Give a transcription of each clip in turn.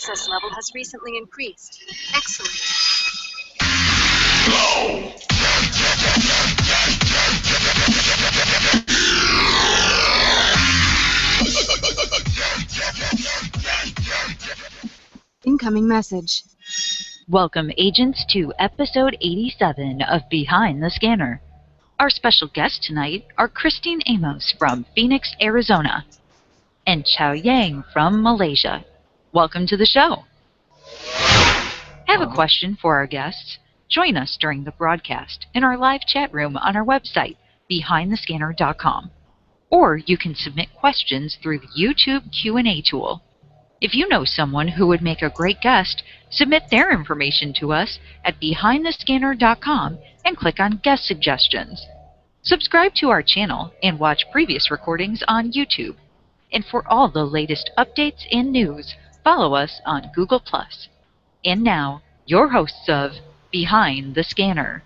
access level has recently increased. Excellent. Incoming message. Welcome, agents, to episode 87 of Behind the Scanner. Our special guests tonight are Christine Amos from Phoenix, Arizona, and Chao Yang from Malaysia. Welcome to the show. Have a question for our guests? Join us during the broadcast in our live chat room on our website, behindthescanner.com. Or you can submit questions through the YouTube Q&A tool. If you know someone who would make a great guest, submit their information to us at behindthescanner.com and click on Guest Suggestions. Subscribe to our channel and watch previous recordings on YouTube. And for all the latest updates and news, follow us on Google+. And now, your hosts of Behind the Scanner.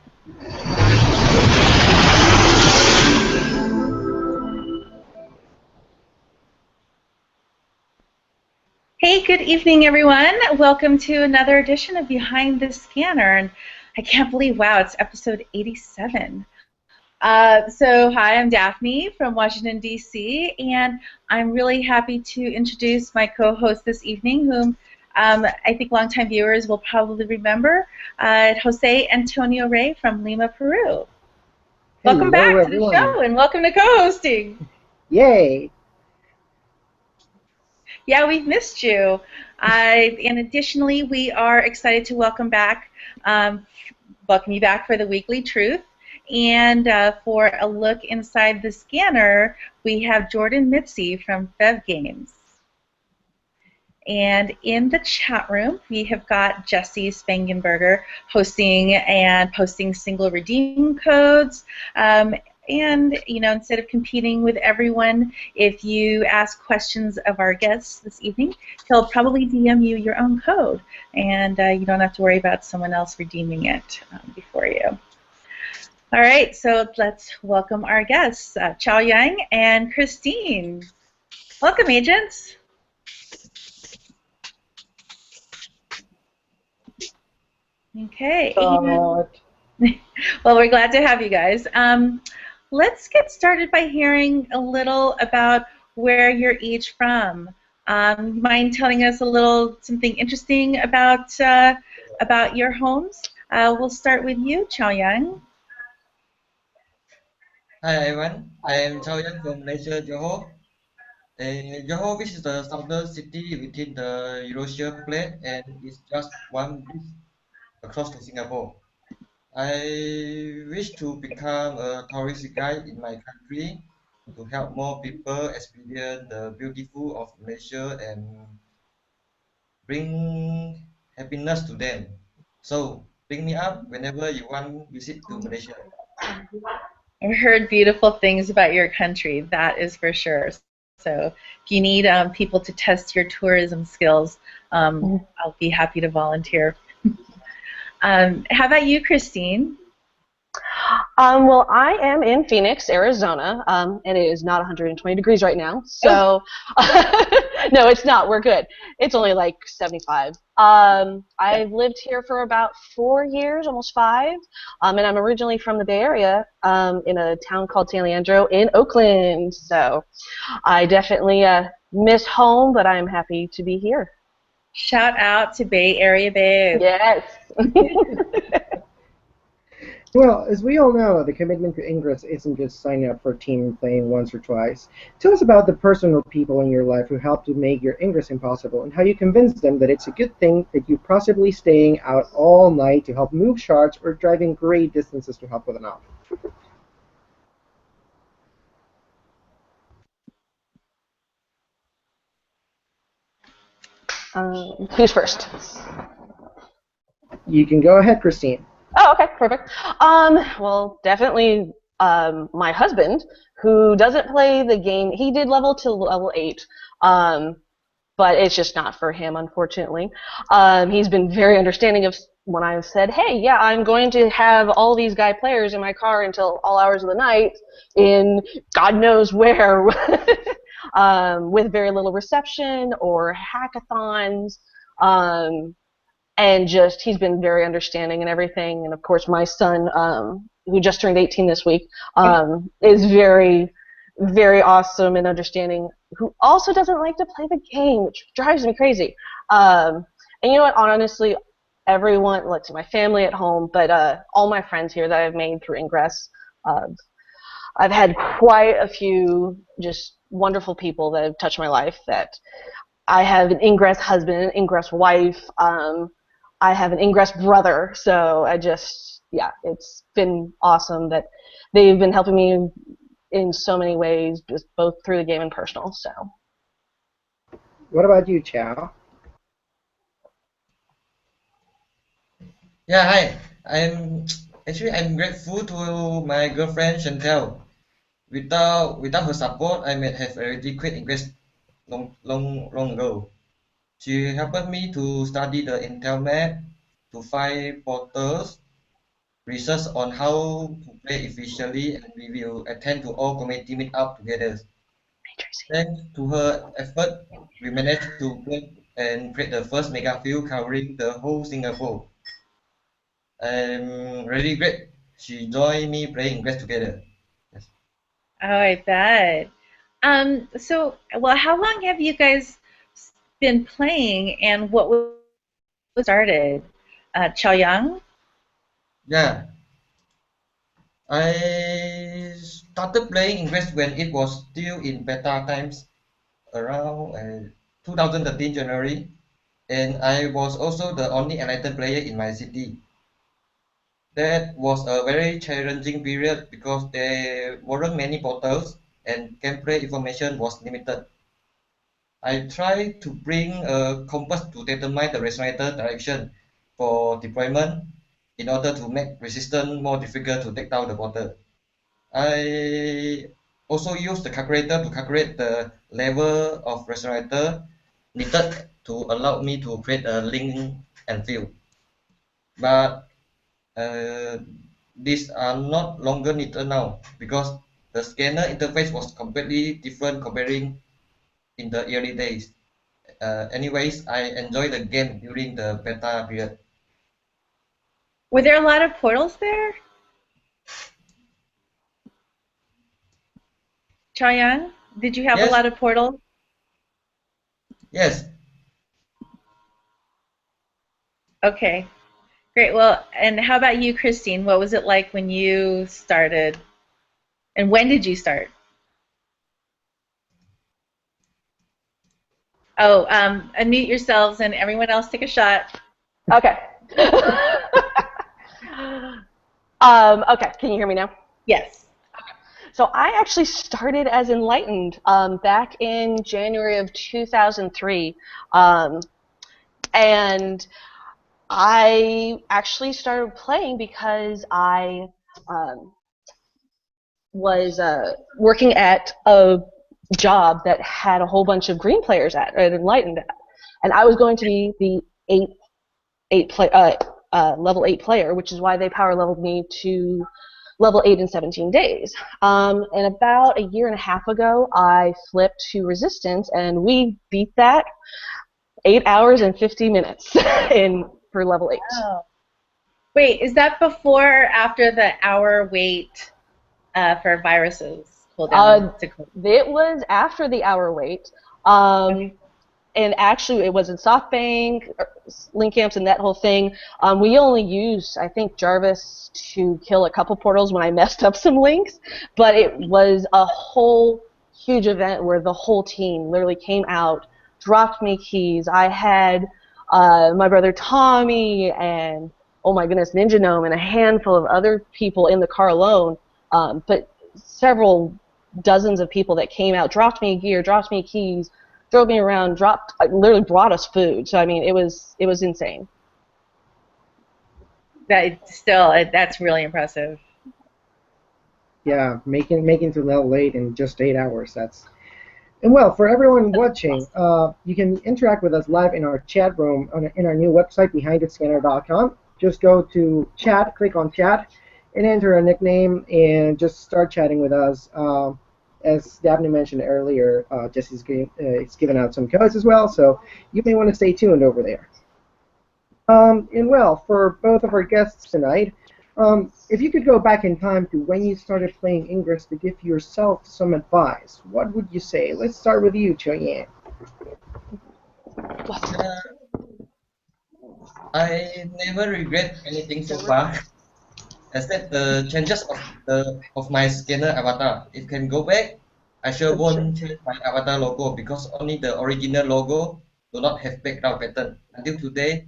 Hey, good evening, everyone. Welcome to another edition of Behind the Scanner. And I can't believe, wow, it's episode 87. Hi, I'm Daphne from Washington, D.C., and I'm really happy to introduce my co-host this evening, whom I think longtime viewers will probably remember, Jose Antonio Rey from Lima, Peru. Welcome back to the show, and welcome to co-hosting. Yay! Yeah, we've missed you. And additionally, we are excited to welcome you back for the Weekly Truth. And for a look inside the scanner, we have Jordan Mitzi from Fev Games. And in the chat room, we have got Jesse Spangenberger hosting and posting single redeem codes. And, you know, instead of competing with everyone, if you ask questions of our guests this evening, he'll probably DM you your own code, and you don't have to worry about someone else redeeming it before you. All right, so let's welcome our guests, Chao Yang and Christine. Welcome, agents. Okay. Well, we're glad to have you guys. Let's get started by hearing a little about where you're each from. You mind telling us something interesting about your homes? We'll start with you, Chao Yang. Hi everyone, I am Chao Yang from Malaysia, Johor. Johor, which is the southern city within the Eurasia plate, and is just one bridge across to Singapore. I wish to become a tourist guide in my country to help more people experience the beautiful of Malaysia and bring happiness to them. So bring me up whenever you want visit to Malaysia. I've heard beautiful things about your country, that is for sure. So if you need people to test your tourism skills, I'll be happy to volunteer. How about you, Christine? Well, I am in Phoenix, Arizona, and it is not 120 degrees right now, so no, it's not. We're good. It's only like 75. I've lived here for about 4 years, almost 5, and I'm originally from the Bay Area, in a town called San Leandro in Oakland, so I definitely miss home, but I'm happy to be here. Shout out to Bay Area Babe. Yes. Well, as we all know, the commitment to Ingress isn't just signing up for a team and playing once or twice. Tell us about the person or people in your life who helped to make your Ingress impossible, and how you convinced them that it's a good thing that you possibly staying out all night to help move shards or driving great distances to help with an off. Who's first? You can go ahead, Christine. Oh, okay, perfect. Well, definitely my husband, who doesn't play the game. He did level to level 8, but it's just not for him, unfortunately. He's been very understanding of when I've said, hey, yeah, I'm going to have all these guy players in my car until all hours of the night in God knows where, with very little reception or hackathons And just he's been very understanding and everything. And of course, my son, who just turned 18 this week, is very, very awesome and understanding. Who also doesn't like to play the game, which drives me crazy. And you know what? Honestly, everyone, let's see, my family at home, but all my friends here that I've made through Ingress, I've had quite a few just wonderful people that have touched my life. That I have an Ingress husband, an Ingress wife. I have an Ingress brother. So yeah, it's been awesome that they've been helping me in so many ways, just both through the game and personal. So. What about you, Chao? Yeah, hi. I'm grateful to my girlfriend Chantel. Without her support, I might have already quit English long ago. She helped me to study the Intel map, to find portals, research on how to play efficiently, and we will attend to all community meetup together. Thanks to her effort, we managed to play and create the first mega field covering the whole Singapore. I'm really great. She joined me playing Ingress together. Yes. Oh, I bet. Well, how long have you guys been playing, and what was started? Chao Yang? Yeah, I started playing Ingress when it was still in beta times around 2013 January, and I was also the only enlightened player in my city. That was a very challenging period because there weren't many portals and gameplay information was limited. I tried to bring a compass to determine the resonator direction for deployment in order to make resistance more difficult to take down the portal. I also used the calculator to calculate the level of resonator needed to allow me to create a link and field. But uh, these are not longer needed now because the scanner interface was completely different comparing in the early days. Anyways, I enjoyed the game during the beta period. Were there a lot of portals there? Chao Yang, did you have a Yes, lot of portals? yes. Okay, great. Well, and how about you, Christine? What was it like when you started, and when did you start? Oh, unmute yourselves, and everyone else take a shot. Okay. Okay, can you hear me now? Yes. So I actually started as Enlightened back in January of 2003. And I actually started playing because I was working at a job that had a whole bunch of green players at Enlightened at. And I was going to be the level 8 player, which is why they power leveled me to level 8 in 17 days. And about a year and a half ago, I flipped to Resistance, and we beat that 8 hours and 50 minutes for level 8. Oh. Wait, is that before or after the hour wait for viruses cooldown? It was after the hour wait. And actually, it was in SoftBank, link camps, and that whole thing. We only used, I think, Jarvis to kill a couple portals when I messed up some links, but it was a whole huge event where the whole team literally came out, dropped me keys. I had my brother Tommy and, oh my goodness, Ninja Gnome and a handful of other people in the car alone, but several dozens of people that came out, dropped me gear, dropped me keys, drove me around, literally brought us food. So I mean, it was insane. That's really impressive. Yeah, making to level 8 in just 8 hours. And well, for everyone watching, you can interact with us live in our chat room in our new website, behindthescanner.com. Just go to chat, click on chat, and enter a nickname, and just start chatting with us. as Daphne mentioned earlier, Jesse's given out some codes as well, so you may want to stay tuned over there. And well, for both of our guests tonight, if you could go back in time to when you started playing Ingress to give yourself some advice, what would you say? Let's start with you, Chao. I never regret anything so far, except the changes of my scanner avatar. If can go back, I sure won't change my avatar logo because only the original logo do not have background pattern. Until today,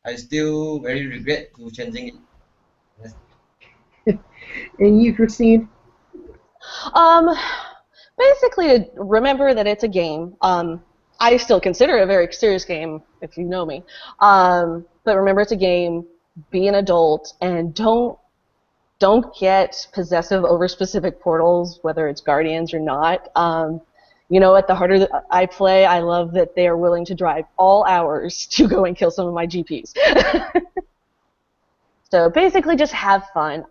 I still very regret to changing it. Yes. And you, Christine? Basically, remember that it's a game. I still consider it a very serious game, if you know me. But remember, it's a game. Be an adult, and don't get possessive over specific portals, whether it's Guardians or not. You know, at the harder that I play, I love that they are willing to drive all hours to go and kill some of my GPs. So basically, just have fun.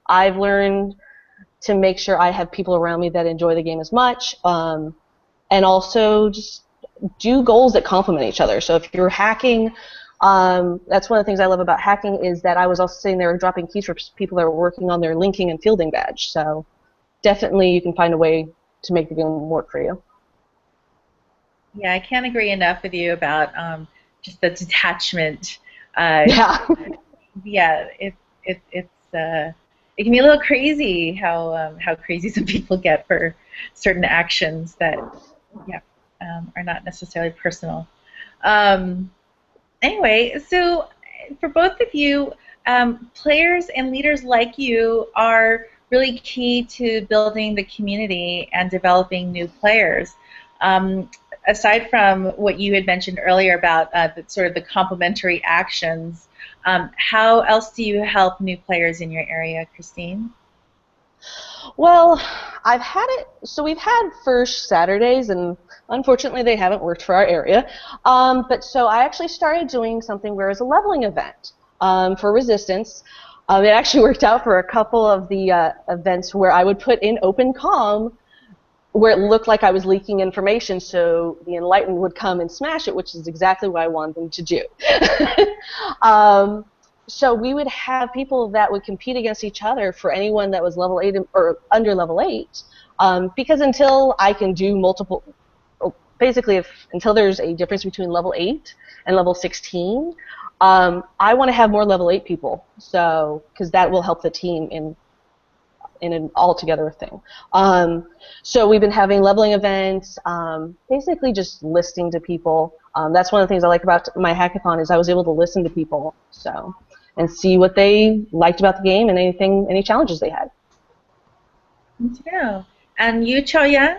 I've learned to make sure I have people around me that enjoy the game as much, and also just do goals that complement each other. So if you're hacking, that's one of the things I love about hacking is that I was also sitting there dropping keys for people that were working on their linking and fielding badge. So definitely you can find a way to make the game work for you. Yeah, I can't agree enough with you about just the detachment. Yeah. Yeah, it can be a little crazy how crazy some people get for certain actions that are not necessarily personal. Anyway, so for both of you, players and leaders like you are really key to building the community and developing new players. Aside from what you had mentioned earlier about the complementary actions, how else do you help new players in your area, Christine? Well, we've had first Saturdays, and unfortunately they haven't worked for our area. But so I actually started doing something where it's a leveling event for Resistance. It actually worked out for a couple of the events where I would put in open comm where it looked like I was leaking information, so the Enlightened would come and smash it, which is exactly what I wanted them to do. So we would have people that would compete against each other for anyone that was level 8 or under level 8, because until I can do multiple, basically until there's a difference between level 8 and level 16, I want to have more level 8 people, so because that will help the team in an all-together thing. So we've been having leveling events, basically just listening to people. That's one of the things I like about my hackathon is I was able to listen to people, and see what they liked about the game and any challenges they had. Yeah. And you, Chao Yang?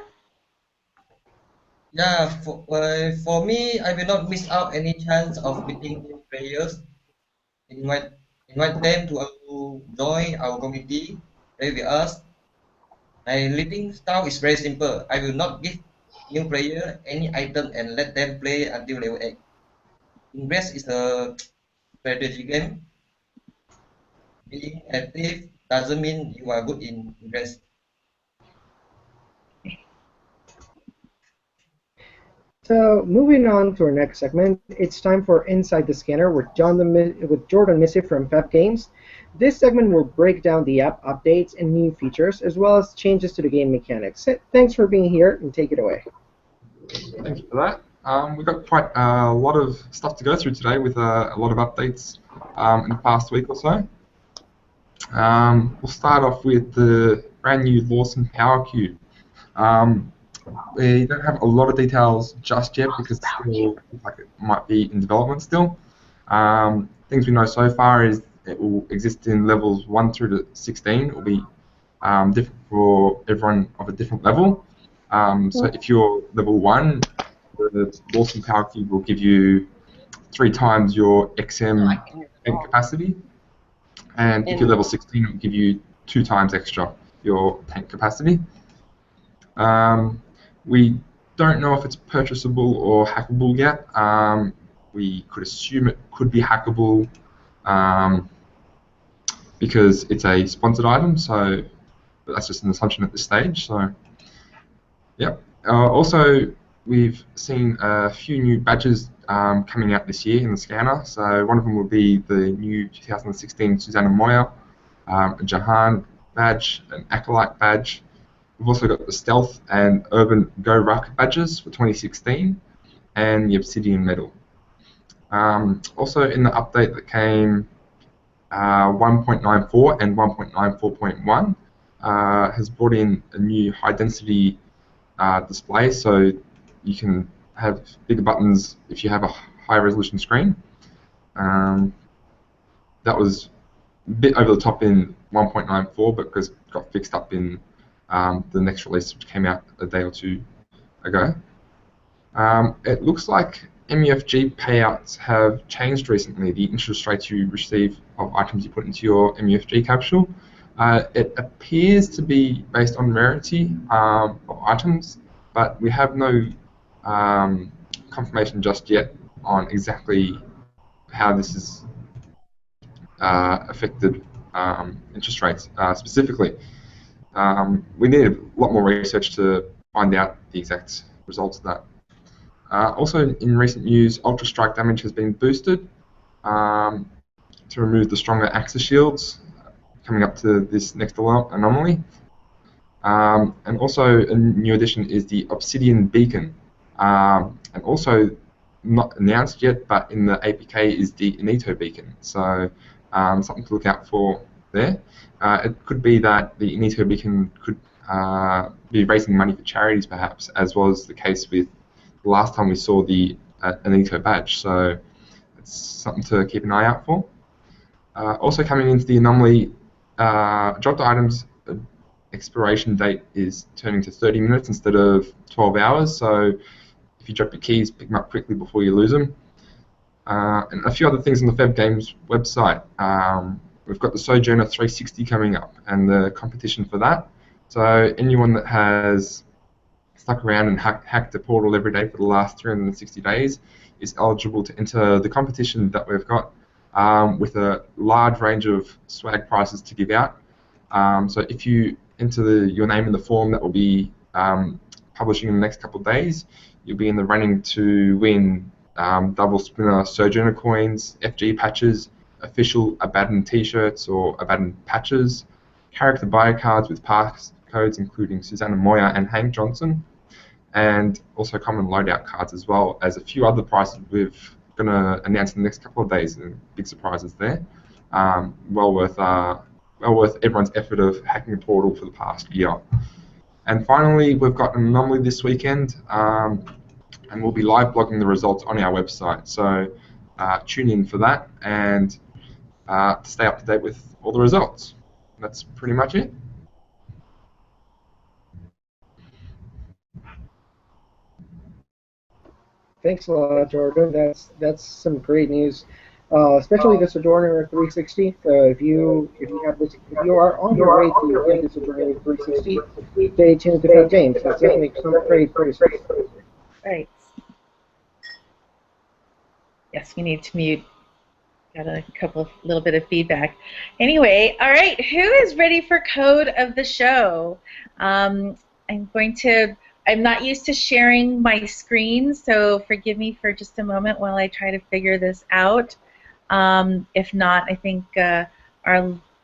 Yeah, for me, I will not miss out any chance of meeting new players. Invite them to join our community, play with us. My living style is very simple. I will not give new player any item and let them play until level 8. Ingress is a strategy game. Being active doesn't mean you are good in Ingress. So moving on to our next segment, it's time for Inside the Scanner with Jordan Missy from FEP Games. This segment will break down the app updates and new features, as well as changes to the game mechanics. Thanks for being here, and take it away. Thank you for that. We've got quite a lot of stuff to go through today with a lot of updates in the past week or so. We'll start off with the brand new Lawson Power Cube. We don't have a lot of details just yet because it's still, it might be in development still. Things we know so far is it will exist in levels 1 through to 16. It will be different for everyone of a different level. So if you're level 1, the Lawson Power Cube will give you 3 times your XM tank capacity. And if you're level 16, it will give you 2 times extra your tank capacity. We don't know if it's purchasable or hackable yet. We could assume it could be hackable because it's a sponsored item, so that's just an assumption at this stage. So Yep. Also, we've seen a few new badges coming out this year in the scanner. So one of them will be the new 2016 Susanna Moya, a Jahan badge, an Acolyte badge. We've also got the Stealth and Urban Go Ruck badges for 2016, and the Obsidian Medal. Also in the update that came 1.94 and 1.94.1 has brought in a new high density display, so you can have bigger buttons if you have a high resolution screen. That was a bit over the top in 1.94, but because it got fixed up in the next release, which came out a day or two ago. It looks like MUFG payouts have changed recently, the interest rates you receive of items you put into your MUFG capsule. It appears to be based on rarity of items, but we have no confirmation just yet on exactly how this has affected interest rates specifically. We need a lot more research to find out the exact results of that. Also, in recent news, Ultra Strike damage has been boosted to remove the stronger Axis shields coming up to this next anomaly. And also, a new addition is the Obsidian Beacon. And also, not announced yet, but in the APK is the Inito Beacon. So, something to look out for there. It could be that the Inito Beacon could be raising money for charities, perhaps, as was the case with the last time we saw the Inito badge. So, it's something to keep an eye out for. Also coming into the anomaly, dropped items expiration date is turning to 30 minutes instead of 12 hours. So if you drop your keys, pick them up quickly before you lose them. And a few other things on the Feb Games website. We've got the Sojourner 360 coming up and the competition for that. So anyone that has stuck around and hacked a portal every day for the last 360 days is eligible to enter the competition that we've got with a large range of swag prizes to give out. So if you enter your name in the form that will be publishing in the next couple of days, you'll be in the running to win double spinner Sojourner coins, FG patches, official Abaddon t-shirts or Abaddon patches, character bio cards with pass codes including Susanna Moya and Hank Johnson, and also common loadout cards, as well as a few other prizes we're going to announce in the next couple of days, and big surprises there. Well worth everyone's effort of hacking a portal for the past year. And finally, we've got an anomaly this weekend, and we'll be live blogging the results on our website. So tune in for that and to stay up to date with all the results. That's pretty much it. Thanks a lot, Jordan. That's some great news, especially the Sojourner 360. If you are on your way to get the Sojourner 360, stay tuned to Feb Games. That's definitely some great praise. Right. Yes, we need to mute. Got a little bit of feedback. Anyway, all right. Who is ready for code of the show? I'm not used to sharing my screen, so forgive me for just a moment while I try to figure this out. If not, I think our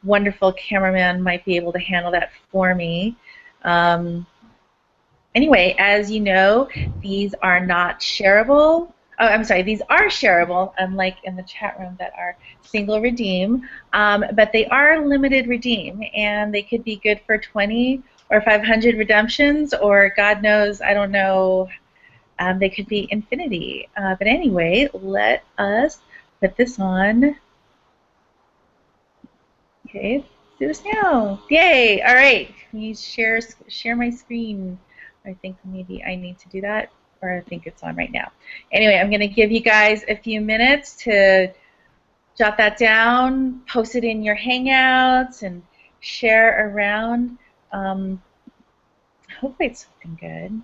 wonderful cameraman might be able to handle that for me. Anyway, as you know, these are not shareable. Oh, I'm sorry, these are shareable, unlike in the chat room that are single redeem, but they are limited redeem, and they could be good for 20 or 500 redemptions, or God knows, I don't know, they could be infinity. But anyway, let us put this on. Okay, let's do this now. Yay! All right, can you share my screen? I think maybe I need to do that, or I think it's on right now. Anyway, I'm going to give you guys a few minutes to jot that down, post it in your Hangouts, and share around. Hopefully it's looking good.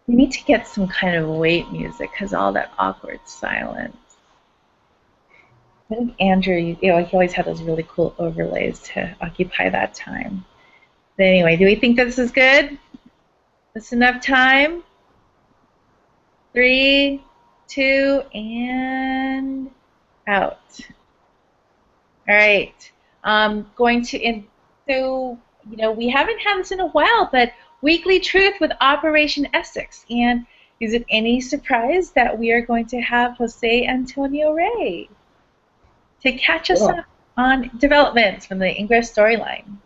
We need to get some kind of wait music because all that awkward silence. I think Andrew, he always had those really cool overlays to occupy that time. Anyway, do we think this is good? That's enough time? 3, 2, and out. All right. So, we haven't had this in a while, but Weekly Truth with Operation Essex. And is it any surprise that we are going to have Jose Antonio Rey to catch us up on developments from the Ingress storyline?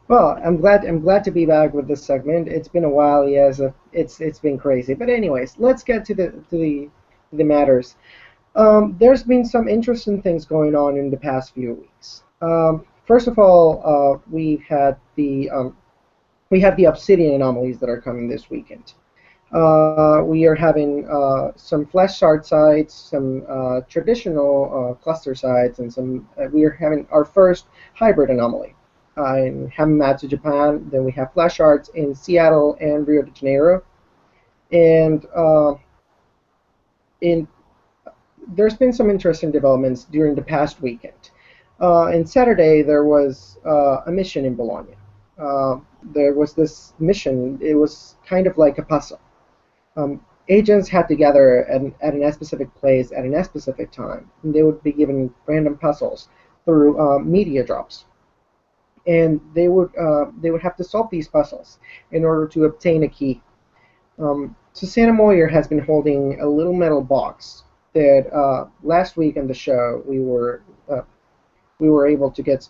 Well, I'm glad to be back with this segment. It's been a while, yes. It's been crazy, but anyways, let's get to the matters. There's been some interesting things going on in the past few weeks. First of all, we have the obsidian anomalies that are coming this weekend. We are having some flash shard sites, some traditional cluster sites, and we are having our first hybrid anomaly in Hamamatsu, Japan. Then we have flash shards in Seattle and Rio de Janeiro. And there's been some interesting developments during the past weekend. On Saturday, there was a mission in Bologna. There was this mission. It was kind of like a puzzle. Agents had to gather at a specific place at a specific time. And they would be given random puzzles through media drops, and they would have to solve these puzzles in order to obtain a key. Susanna Moyer has been holding a little metal box that last week on the show we were able to get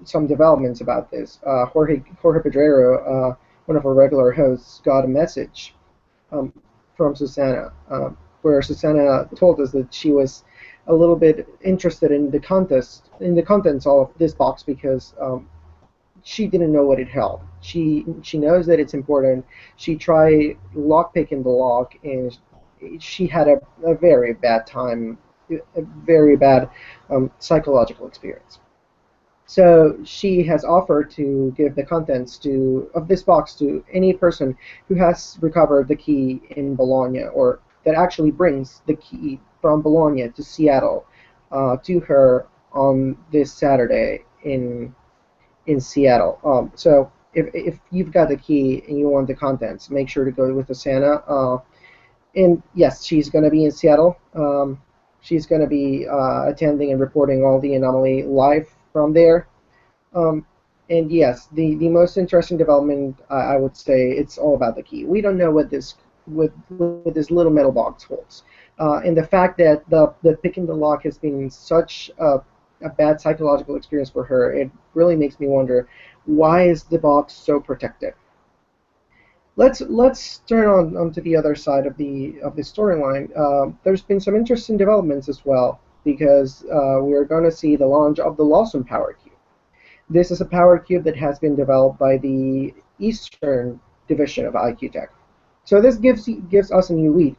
some developments about this. Jorge Pedrero, one of our regular hosts, got a message from Susanna, where Susanna told us that she was a little bit interested in the contents of this box because she didn't know what it held. She knows that it's important. She tried lockpicking the lock, and she had a very bad time, a very bad psychological experience. So she has offered to give the contents of this box to any person who has recovered the key in Bologna, or that actually brings the key from Bologna to Seattle to her on this Saturday in Seattle. So if you've got the key and you want the contents, make sure to go with the Santa. And yes, she's going to be in Seattle. She's going to be attending and reporting all the anomaly live from there. And yes, the most interesting development, I would say, it's all about the key. We don't know what this little metal box holds. And the fact that the picking the lock has been such a bad psychological experience for her, it really makes me wonder, why is the box so protected? Let's turn on to the other side of the storyline. There's been some interesting developments as well, because we are going to see the launch of the Lawson Power Cube. This is a power cube that has been developed by the Eastern division of IQ Tech. So this gives us a new lead.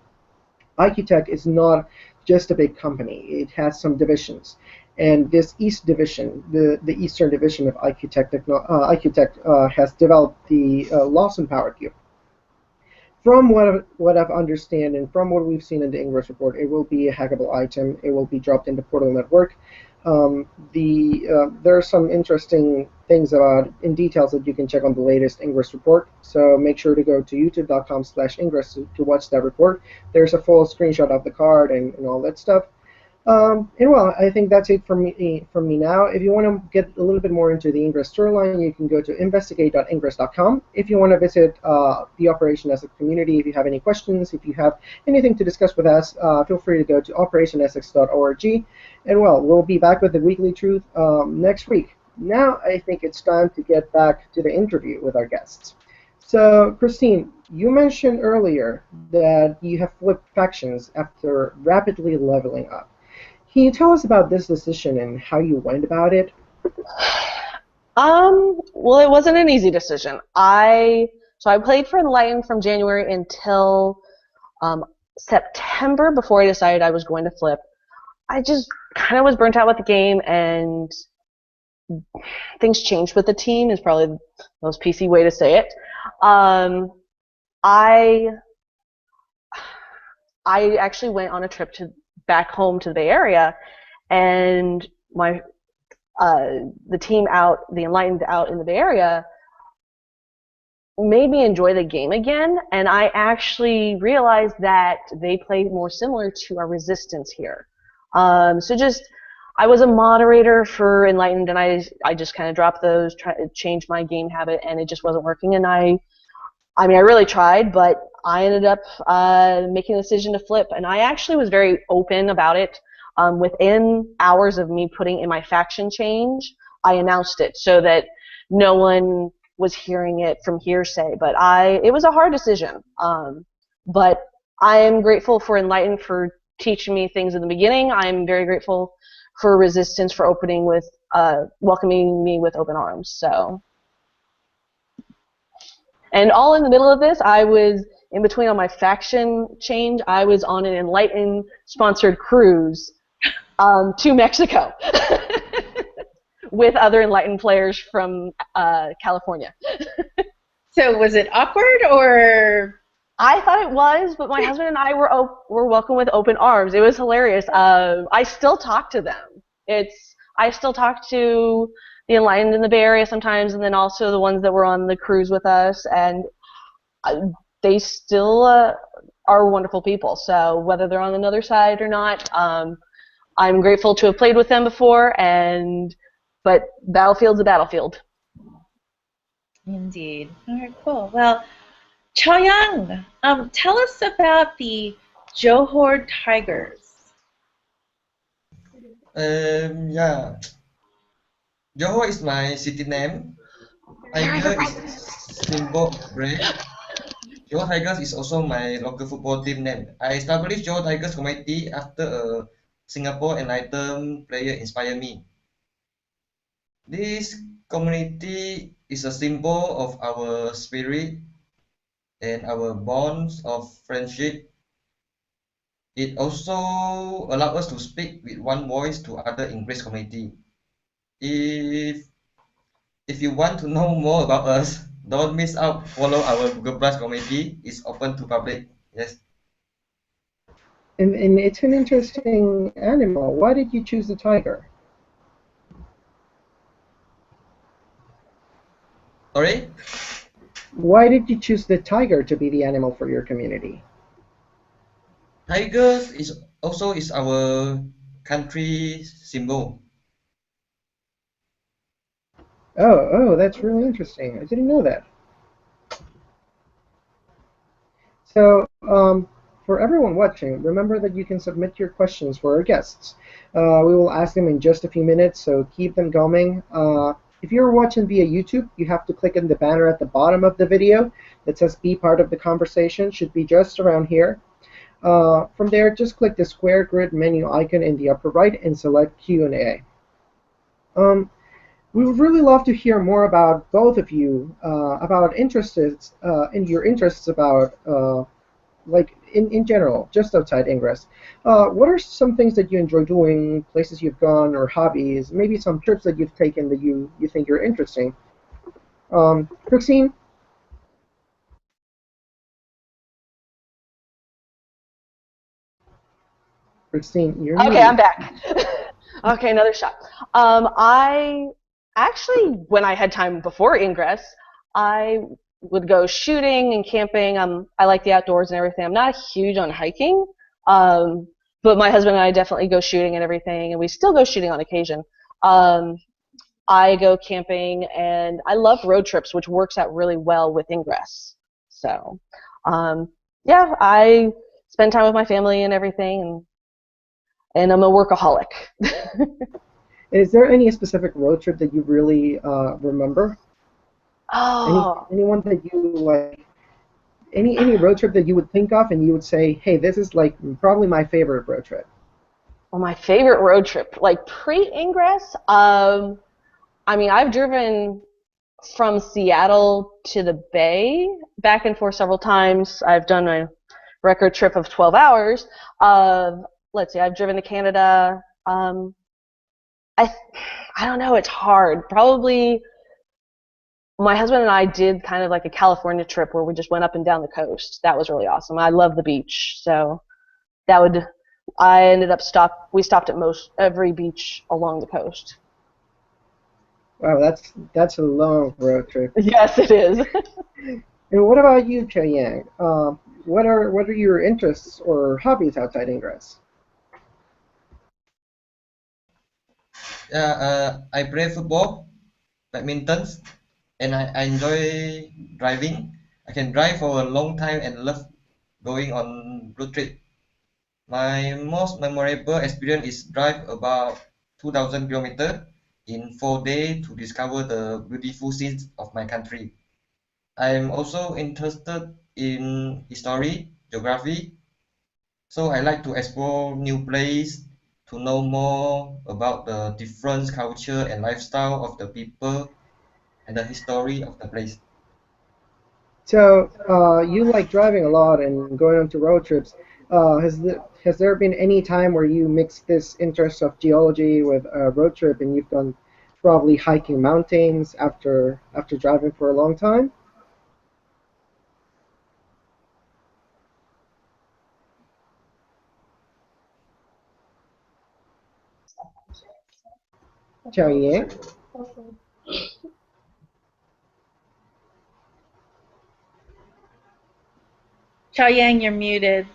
IQ Tech is not just a big company. It has some divisions. And this East division, the Eastern division of IQ Tech has developed the Lawson Power Cube. From what I've understand and from what we've seen in the Ingress report, it will be a hackable item. It will be dropped into Portal Network. There are some interesting things in details that you can check on the latest Ingress report. So make sure to go to youtube.com/Ingress to watch that report. There's a full screenshot of the card and all that stuff. And well, I think that's it from me now. If you want to get a little bit more into the Ingress storyline, you can go to investigate.ingress.com. If you want to visit the Operation Essex community, if you have any questions, if you have anything to discuss with us, feel free to go to operationessex.org. And well, we'll be back with the Weekly Truth next week. Now I think it's time to get back to the interview with our guests. So, Christine, you mentioned earlier that you have flipped factions after rapidly leveling up. Can you tell us about this decision and how you went about it? Well, it wasn't an easy decision. I played for Enlightened from January until September before I decided I was going to flip. I just kind of was burnt out with the game, and things changed with the team is probably the most PC way to say it. I actually went on a trip back home to the Bay Area, and the team out, the Enlightened out in the Bay Area, made me enjoy the game again, and I actually realized that they play more similar to our Resistance here. I was a moderator for Enlightened, and I just kind of dropped those, tried to change my game habit, and it just wasn't working. And I really tried, but I ended up making the decision to flip, and I actually was very open about it. Within hours of me putting in my faction change, I announced it so that no one was hearing it from hearsay. But it was a hard decision. But I am grateful for Enlightened for teaching me things in the beginning. I'm very grateful for Resistance for welcoming me with open arms. So, and all in the middle of this, I was in between on my faction change. I was on an Enlightened sponsored cruise to Mexico with other Enlightened players from California. So was it awkward, or? I thought it was, but my husband and I were welcomed with open arms. It was hilarious. I still talk to them. I still talk to the Enlightened in the Bay Area sometimes, and then also the ones that were on the cruise with us, and they still are wonderful people. So whether they're on another side or not, I'm grateful to have played with them before, but Battlefield's a battlefield. Indeed. All right, cool. Well, Chaoyang, tell us about the Johor Tigers. Yeah. Johor is my city name. Tiger is symbol of brave. Johor Tigers is also my local football team name. I established Johor Tigers committee after a Singapore Enlightened player inspired me. This community is a symbol of our spirit and our bonds of friendship. It also allows us to speak with one voice to other Ingress community. If you want to know more about us, don't miss out. Follow our Google Plus community. It's open to public. Yes. And it's an interesting animal. Why did you choose the tiger? Sorry? Why did you choose the tiger to be the animal for your community? Tigers is also our country symbol. Oh, that's really interesting. I didn't know that. So, for everyone watching, remember that you can submit your questions for our guests. We will ask them in just a few minutes, so keep them coming. If you're watching via YouTube, you have to click on the banner at the bottom of the video that says "Be part of the conversation." Should be just around here. From there, just click the square grid menu icon in the upper right and select Q&A. We would really love to hear more about both of you, about interests in your interests about, like in general, just outside Ingress. What are some things that you enjoy doing, places you've gone, or hobbies, maybe some trips that you've taken that you think are interesting? Christine? Christine, you're Okay, muted. I'm back. Okay, another shot. I actually, when I had time before Ingress, I would go shooting and camping. I like the outdoors and everything. I'm not huge on hiking, but my husband and I definitely go shooting and everything, and we still go shooting on occasion. I go camping, and I love road trips, which works out really well with Ingress. So, yeah, I spend time with my family and everything, and I'm a workaholic. Is there any specific road trip that you really remember? Oh. Anyone that you like? Any road trip that you would think of and you would say, hey, this is like probably my favorite road trip? Well, my favorite road trip, like pre-Ingress, I mean, I've driven from Seattle to the Bay back and forth several times. I've done a record trip of 12 hours. Let's see, I've driven to Canada. I don't know, it's hard. Probably my husband and I did kind of like a California trip where we just went up and down the coast. That was really awesome. I love the beach, so we stopped at most every beach along the coast. Wow, that's a long road trip. Yes, it is. And what about you, Cheyenne? What are your interests or hobbies outside Ingress? Yeah, I play football, badminton, and I enjoy driving. I can drive for a long time and love going on road trip. My most memorable experience is drive about 2,000 kilometers in 4 days to discover the beautiful scenes of my country. I am also interested in history, geography, so I like to explore new places to know more about the different culture and lifestyle of the people and the history of the place. So, you like driving a lot and going on to road trips. Has there been any time where you mix this interest of geology with a road trip and you've gone probably hiking mountains after driving for a long time? Chao Yang? Chao Yang, you're muted.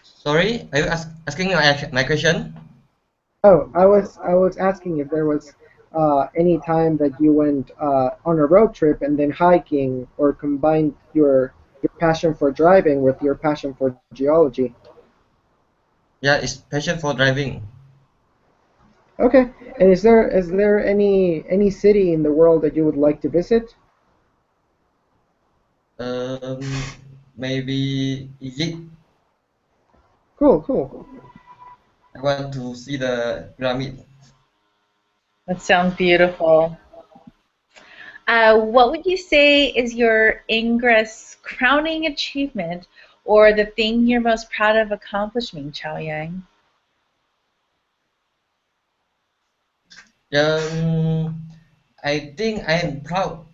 Sorry, are you asking my question? Oh, I was asking if there was any time that you went on a road trip and then hiking or combined your passion for driving with your passion for geology. Yeah, it's passion for driving. Okay. And is there any city in the world that you would like to visit? Um, Maybe Egypt. Cool, cool. I want to see the pyramid. That sounds beautiful. What would you say is your Ingress crowning achievement or the thing you're most proud of accomplishing, Chao Yang? I think I am proud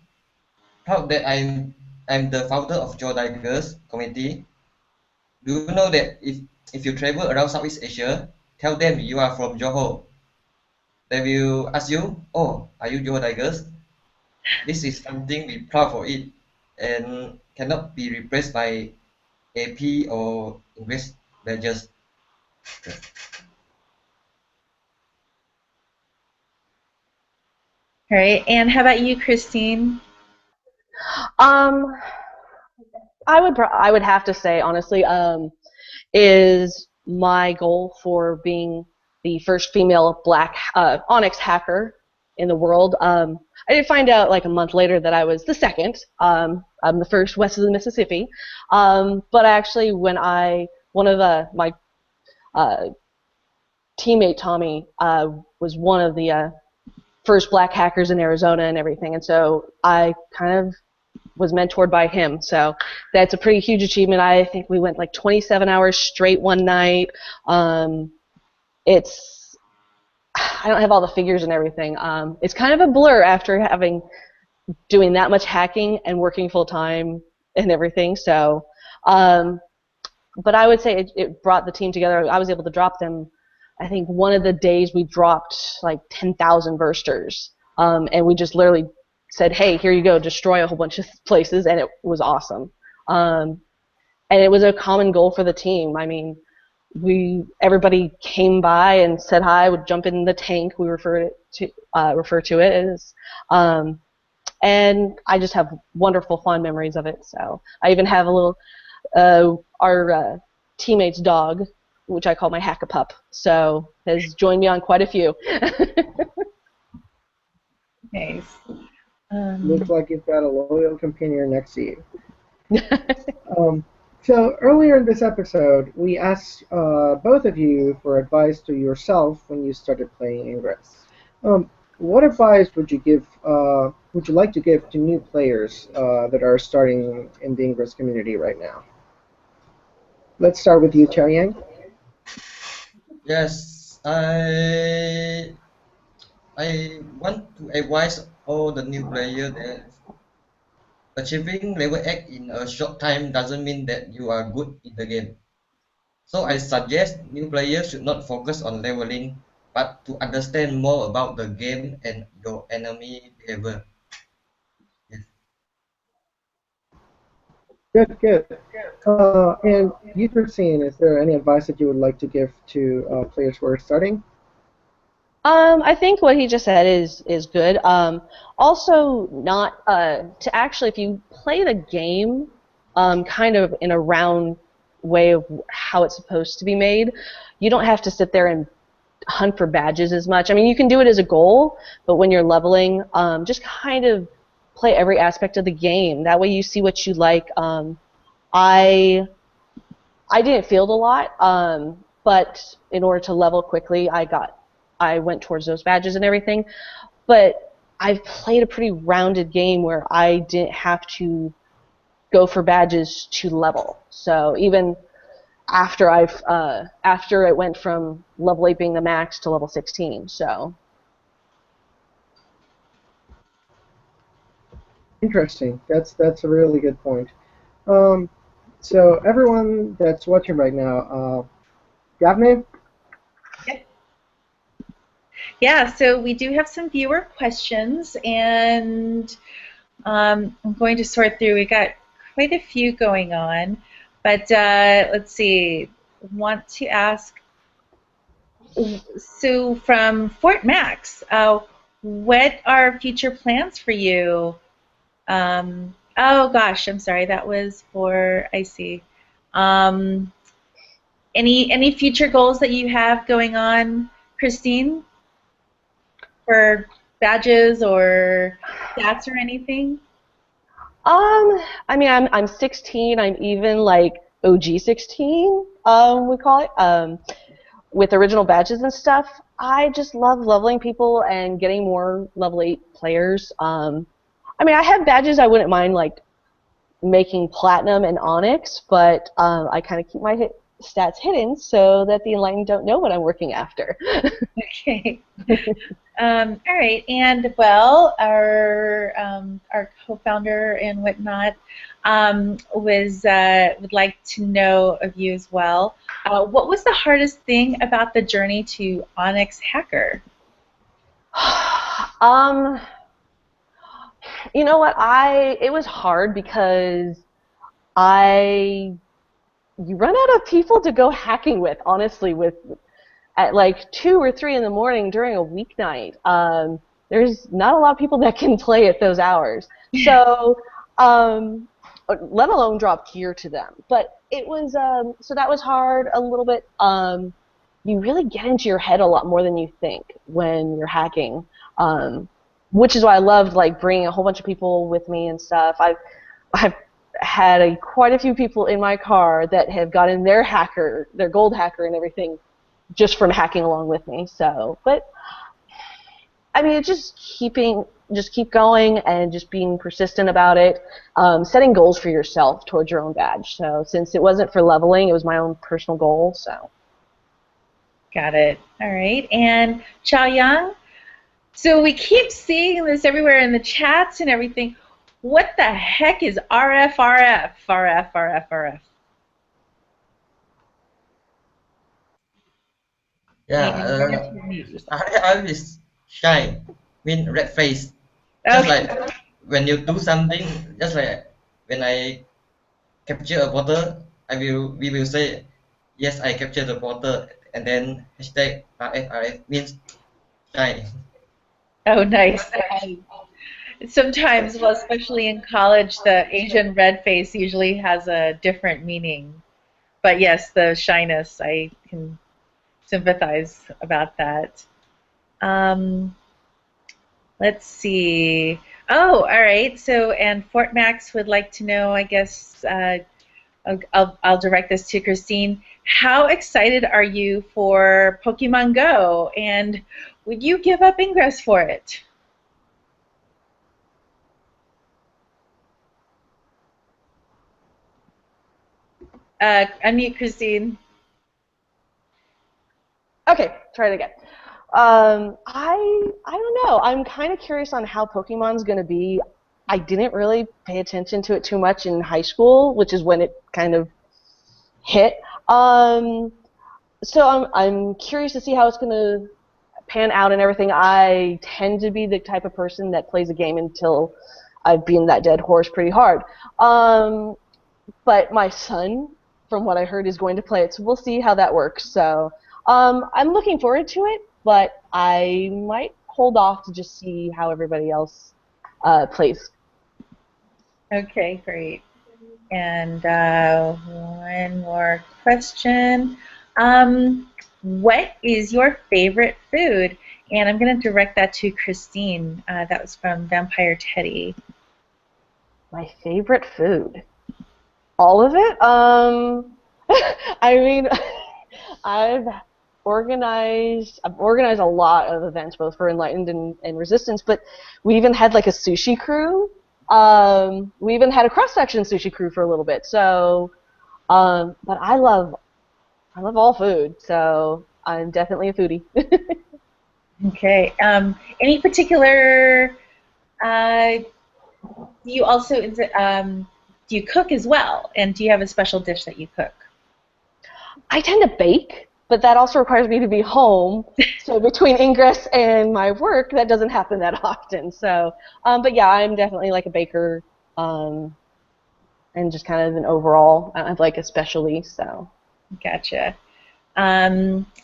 that I'm the founder of Geodigers community. Do you know that if you travel around Southeast Asia, tell them you are from Johor. They will ask you, "Oh, are you Geodigers?" This is something we proud for it, and cannot be replaced by AP or English badges. All right, and how about you, Christine? Um, I would have to say honestly, is my goal for being the first female black Onyx hacker in the world. I did find out like a month later that I was the second. I'm the first west of the Mississippi. But actually, when one of my uh, teammate Tommy was one of the first black hackers in Arizona and everything, and so I kind of was mentored by him. So that's a pretty huge achievement. I think we went like 27 hours straight one night. Um, it's I don't have all the figures and everything. It's kind of a blur after having doing that much hacking and working full time and everything. So, but I would say it brought the team together. I was able to drop them. I think one of the days we dropped like 10,000 bursters, and we just literally said, "Hey, here you go, destroy a whole bunch of places," and it was awesome. Um, and it was a common goal for the team. I mean, everybody came by and said hi, would jump in the tank. We refer to it as, and I just have wonderful fond memories of it. So I even have a little our teammate's dog, which I call my hack-a-pup, so has joined me on quite a few. Nice. Looks like you've got a loyal companion next to you. Um, so earlier in this episode, we asked both of you for advice to yourself when you started playing Ingress. What advice would you like to give to new players that are starting in the Ingress community right now? Let's start with you, Chao Yang. Yes, I want to advise all the new players that achieving level X in a short time doesn't mean that you are good in the game. So I suggest new players should not focus on leveling, but to understand more about the game and your enemy behavior. Yes. Good, good. And you, Christine, is there any advice that you would like to give to players who are starting? I think what he just said is good. Also, not to actually, if you play the game, kind of in a round way of how it's supposed to be made, you don't have to sit there and hunt for badges as much. I mean, you can do it as a goal, but when you're leveling, just kind of play every aspect of the game. That way, you see what you like. I I didn't field a lot, but in order to level quickly, I went towards those badges and everything. But I've played a pretty rounded game where I didn't have to go for badges to level. So even after it went from level 8 being the max to level 16. So Interesting. That's a really good point. Um, so everyone that's watching right now, Daphne? Yeah, so we do have some viewer questions, and I'm going to sort through. We got quite a few going on, but let's see. Want to ask, so from Fort Max, what are future plans for you? Oh gosh, I'm sorry. That was for, I see. Um, any future goals that you have going on, Christine, for badges or stats or anything? I mean, I'm 16. I'm even like OG 16, we call it, with original badges and stuff. I just love leveling people and getting more level 8 players. I mean, I have badges I wouldn't mind like making platinum and onyx, but I kind of keep my stats hidden so that the enlightened don't know what I'm working after. Okay. All right, and well, our co-founder and whatnot would like to know of you as well. What was the hardest thing about the journey to Onyx Hacker? You know what? It was hard because you run out of people to go hacking with, honestly, at like 2 or 3 in the morning during a weeknight. There's not a lot of people that can play at those hours. So, let alone drop gear to them. But it was, so that was hard a little bit. You really get into your head a lot more than you think when you're hacking, which is why I loved like bringing a whole bunch of people with me and stuff. I've had quite a few people in my car that have gotten their gold hacker and everything just from hacking along with me. So, but I mean, it's just keep going and just being persistent about it, setting goals for yourself towards your own badge. So since it wasn't for leveling, it was my own personal goal. So. Got it. All right, and Chao Yang. So we keep seeing this everywhere in the chats and everything. What the heck is RF, RF, RF, RF, RF? Yeah, RF is shine, mean red face. Just Okay. like when you do something, just like when I capture a bottle, we will say, yes, I captured the bottle, and then hashtag RF means shine. Oh, nice. Sometimes, well, especially in college, the Asian red face usually has a different meaning. But yes, the shyness, I can sympathize about that. Um, let's see. Oh, all right. So, and Fort Max would like to know, I guess, I'll direct this to Christine. How excited are you for Pokemon Go? And would you give up Ingress for it? Unmute Christine. Okay, try it again. I don't know. I'm kind of curious on how Pokemon's going to be. I didn't really pay attention to it too much in high school, which is when it kind of hit. So I'm curious to see how it's going to pan out and everything. I tend to be the type of person that plays a game until I've beaten that dead horse pretty hard. But my son, from what I heard, is going to play it, so we'll see how that works. So I'm looking forward to it, but I might hold off to just see how everybody else plays. Okay, great. And one more question. What is your favorite food? And I'm going to direct that to Christine. That was from Vampire Teddy. My favorite food? All of it? I mean, I've organized a lot of events, both for Enlightened and Resistance, but we even had like a sushi crew. We even had a cross-section sushi crew for a little bit. So, but I love all food, so I'm definitely a foodie. Okay. Any particular? Do you also do you cook as well? And do you have a special dish that you cook? I tend to bake, but that also requires me to be home. So between Ingress and my work, that doesn't happen that often. So, but yeah, I'm definitely like a baker, and just kind of an overall, like especially so. Gotcha.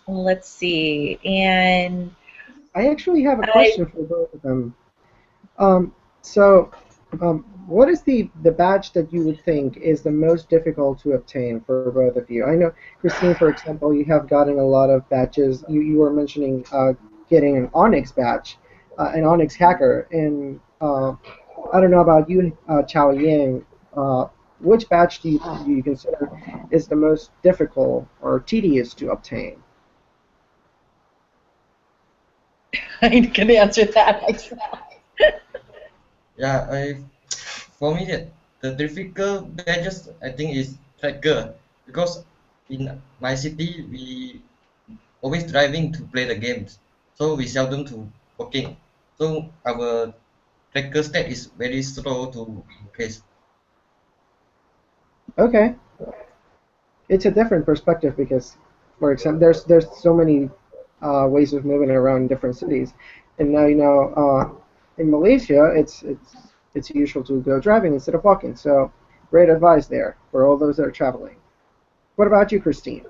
Let's see. And I actually have a question for both of them. What is the badge that you would think is the most difficult to obtain for both of you? I know, Christine, for example, you have gotten a lot of badges. You were mentioning getting an Onyx badge, an Onyx hacker, and I don't know about you, Chao Ying. Which badge do you consider is the most difficult or tedious to obtain? I can answer that myself. Yeah, for me, the difficult badges I think is tracker, because in my city we always driving to play the games, so we seldom to working. So our tracker stat is very slow to increase. Okay, it's a different perspective because, for example, there's so many ways of moving around in different cities, and now in Malaysia it's usual to go driving instead of walking. So great advice there for all those that are traveling. What about you, Christine?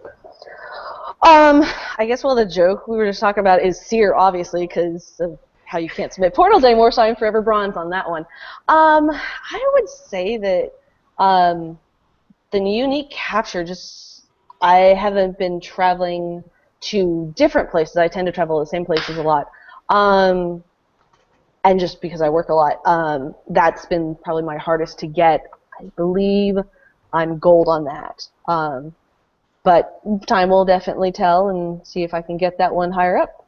I guess the joke we were just talking about is Seer, obviously, because of how you can't submit portals anymore, so I'm forever bronze on that one. I would say that the unique capture, I haven't been traveling to different places. I tend to travel to the same places a lot. And just because I work a lot, that's been probably my hardest to get. I believe I'm gold on that. But time will definitely tell and see if I can get that one higher up.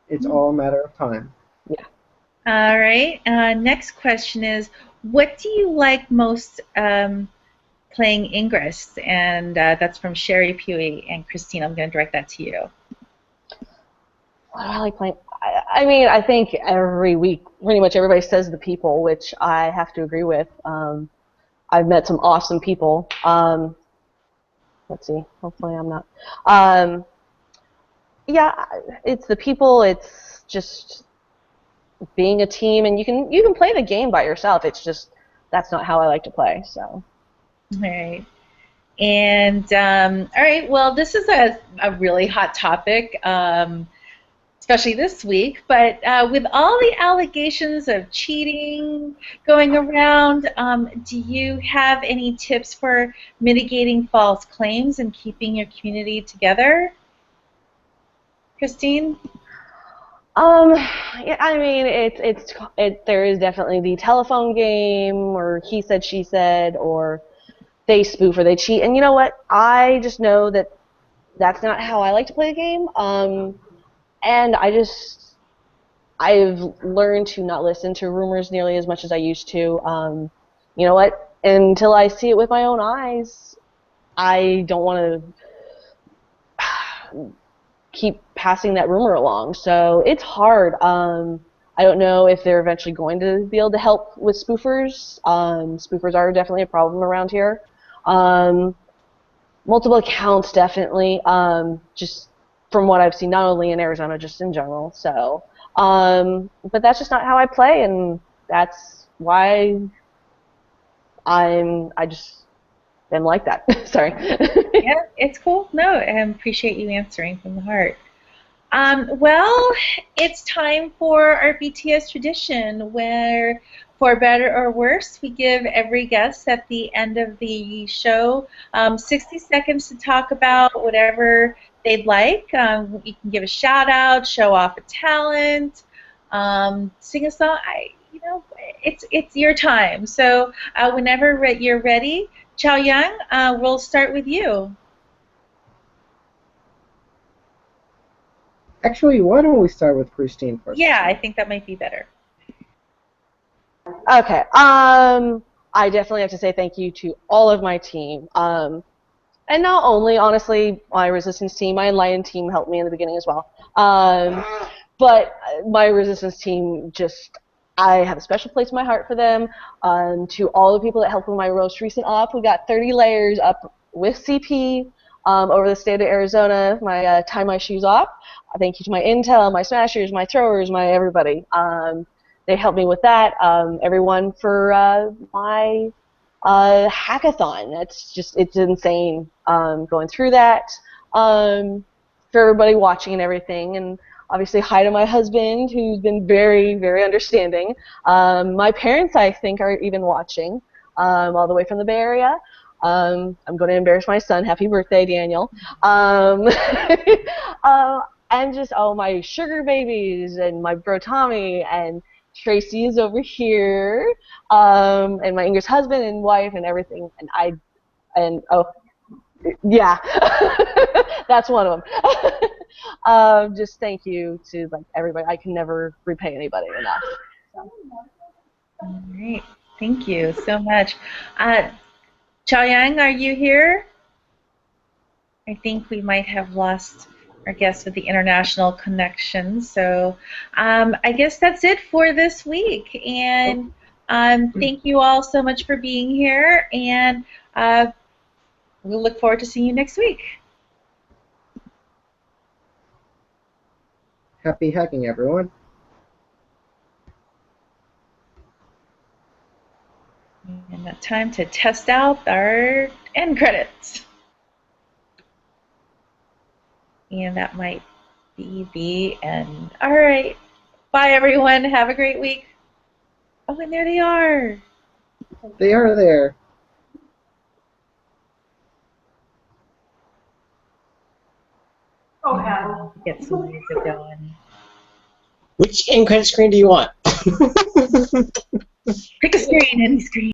It's all a matter of time. Yeah. All right. Next question is, what do you like most playing Ingress? And that's from Sherry Pewey. And Christine, I'm going to direct that to you. What do I like playing? I mean, I think every week pretty much everybody says the people, which I have to agree with. I've met some awesome people. Let's see. Hopefully I'm not. Yeah, it's the people. It's just being a team, and you can play the game by yourself. It's just that's not how I like to play. So. All right. And all right. Well, this is a really hot topic, especially this week. But with all the allegations of cheating going around, do you have any tips for mitigating false claims and keeping your community together? Christine? Yeah, I mean, there is definitely the telephone game, or he said, she said, or they spoof or they cheat. And you know what? I just know that that's not how I like to play the game. And I've learned to not listen to rumors nearly as much as I used to. You know what? Until I see it with my own eyes, I don't want to keep passing that rumor along. So it's hard. I don't know if they're eventually going to be able to help with spoofers. Spoofers are definitely a problem around here. Multiple accounts, definitely. Just from what I've seen, not only in Arizona, just in general. So, but that's just not how I play, and that's why I just am like that. Sorry. Yeah, it's cool. No, I appreciate you answering from the heart. Well, it's time for our BTS tradition where, for better or worse, we give every guest at the end of the show 60 seconds to talk about whatever they'd like. You can give a shout out, show off a talent, sing a song. It's your time. So whenever you're ready, Chao Yang, we'll start with you. Actually, why don't we start with Christine first? Yeah, I think that might be better. Okay. I definitely have to say thank you to all of my team. And not only, honestly, my resistance team, my enlightened team helped me in the beginning as well. But my resistance team I have a special place in my heart for them. To all the people that helped with my most recent op, we got 30 layers up with CP over the state of Arizona, my tie my shoes off. Thank you to my intel, my smashers, my throwers, my everybody. They helped me with that. Everyone for my hackathon. It's insane going through that. For everybody watching and everything, and obviously hi to my husband, who's been very, very understanding. My parents, I think, are even watching all the way from the Bay Area. I'm going to embarrass my son. Happy birthday, Daniel. And just my sugar babies and my bro Tommy and Tracy is over here, and my Ingress husband and wife and everything. Yeah, that's one of them. Just thank you to everybody. I can never repay anybody enough. So. All right, thank you so much. Chao Yang, are you here? I think we might have lost our guest with the international connection. So I guess that's it for this week. And thank you all so much for being here. And we'll look forward to seeing you next week. Happy hacking, everyone. And it's time to test out our end credits. And that might be the end. All right. Bye, everyone. Have a great week. Oh, and there they are. They are there. Oh, get some music going. Which end credit screen do you want? Pick a screen, any screen.